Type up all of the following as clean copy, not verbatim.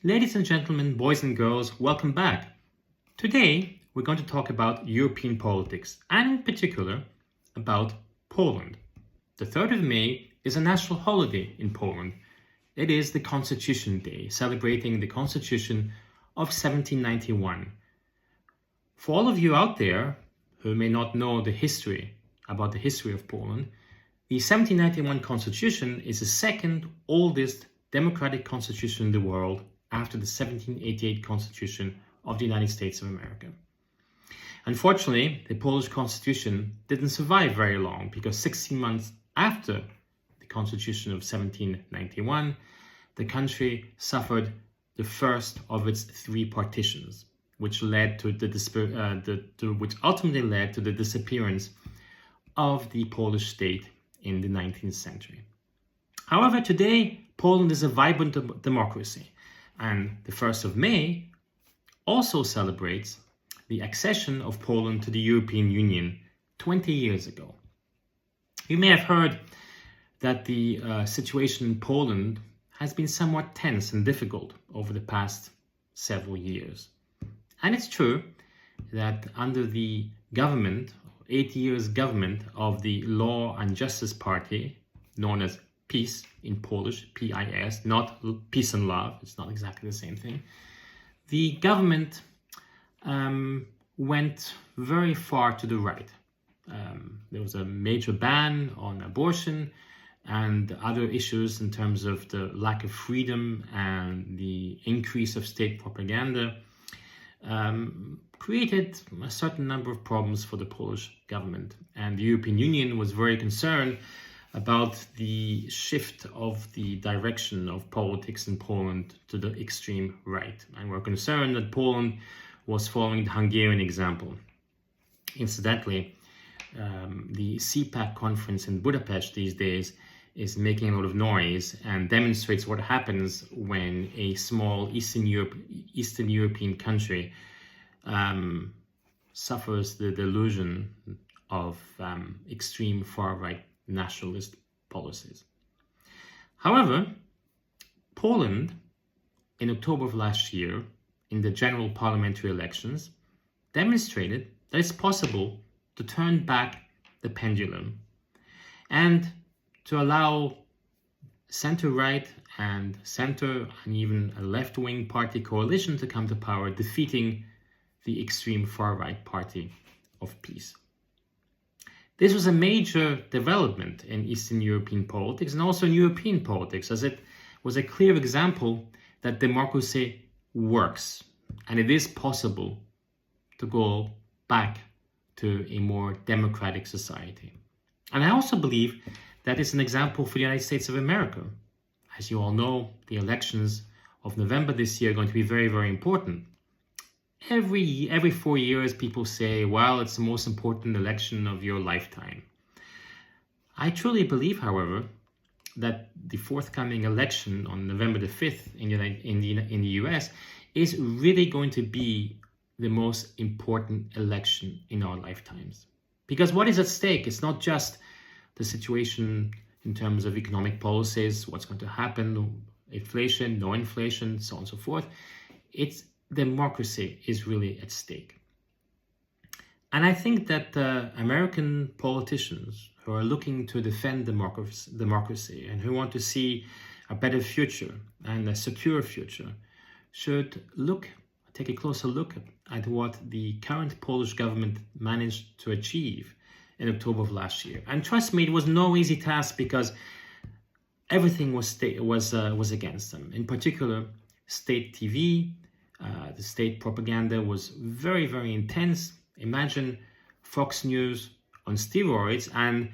Ladies and gentlemen, boys and girls, welcome back. Today, we're going to talk about European politics, and in particular, about Poland. The 3rd of May is a national holiday in Poland. It is the Constitution Day, celebrating the Constitution of 1791. For all of you out there who may not know about the history of Poland, the 1791 Constitution is the second oldest democratic constitution in the world after the 1788 Constitution of the United States of America. Unfortunately, the Polish Constitution didn't survive very long because 16 months after the Constitution of 1791, the country suffered the first of its 3 partitions, which ultimately led to the disappearance of the Polish state in the 19th century. However, today, Poland is a vibrant democracy, and the 1st of May also celebrates the accession of Poland to the European Union 20 years ago. You may have heard that the situation in Poland has been somewhat tense and difficult over the past several years. And it's true that under the 8 years government of the Law and Justice Party, known as PiS in Polish, P-I-S, not peace and love, it's not exactly the same thing. The government went very far to the right. There was a major ban on abortion and other issues in terms of the lack of freedom and the increase of state propaganda created a certain number of problems for the Polish government. And the European Union was very concerned about the shift of the direction of politics in Poland to the extreme right. And we're concerned that Poland was following the Hungarian example. Incidentally, the CPAC conference in Budapest these days is making a lot of noise and demonstrates what happens when a small Eastern European country suffers the delusion of extreme far-right nationalist policies. However, Poland, in October of last year, in the general parliamentary elections, demonstrated that it's possible to turn back the pendulum and to allow center-right and center and even a left-wing party coalition to come to power, defeating the extreme far-right party of PiS. This was a major development in Eastern European politics and also in European politics, as it was a clear example that democracy works and it is possible to go back to a more democratic society. And I also believe that it's an example for the United States of America. As you all know, the elections of November this year are going to be very, very important. Every 4 years, people say, well, it's the most important election of your lifetime. I truly believe, however, that the forthcoming election on November the 5th in the US is really going to be the most important election in our lifetimes. Because what is at stake? It's not just the situation in terms of economic policies, what's going to happen, inflation, no inflation, so on and so forth. It's democracy is really at stake. And I think that American politicians who are looking to defend democracy and who want to see a better future and a secure future should take a closer look at what the current Polish government managed to achieve in October of last year. And trust me, it was no easy task because everything was against them. In particular, state TV, the state propaganda was very, very intense. Imagine Fox News on steroids and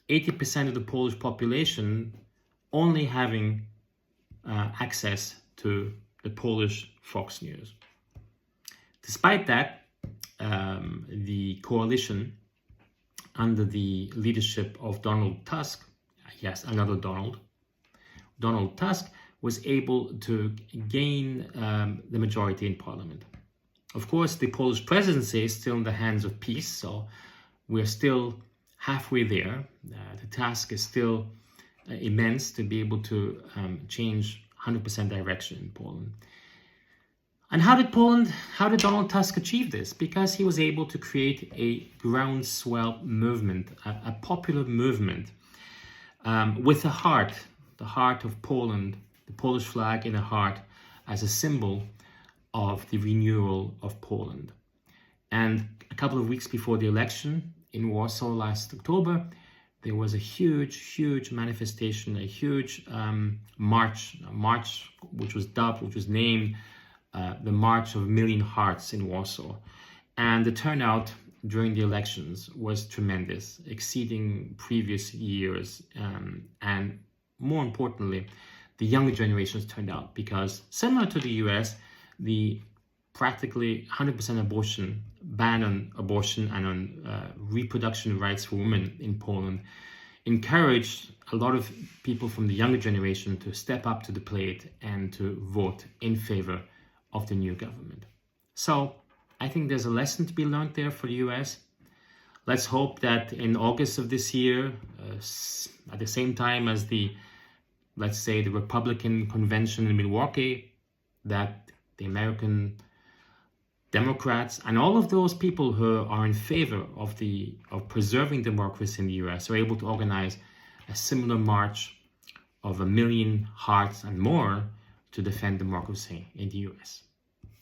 80% of the Polish population only having access to the Polish Fox News. Despite that, the coalition under the leadership of Donald Tusk, yes, another Donald Tusk, was able to gain the majority in parliament. Of course, the Polish presidency is still in the hands of PiS, so we're still halfway there. The task is still immense to be able to change 100% direction in Poland. And how did Donald Tusk achieve this? Because he was able to create a groundswell movement, a popular movement with the heart of Poland, the Polish flag in the heart as a symbol of the renewal of Poland. And a couple of weeks before the election in Warsaw last October, there was a huge manifestation, a huge march which was named the March of a Million Hearts in Warsaw. And the turnout during the elections was tremendous, exceeding previous years. And more importantly, the younger generations turned out because, similar to the US, the practically 100% ban on abortion and on reproduction rights for women in Poland encouraged a lot of people from the younger generation to step up to the plate and to vote in favor of the new government. So I think there's a lesson to be learned there for the US. Let's hope that in August of this year, at the same time as let's say the Republican convention in Milwaukee, that the American Democrats and all of those people who are in favor of preserving democracy in the US are able to organize a similar march of 1 million hearts and more to defend democracy in the US.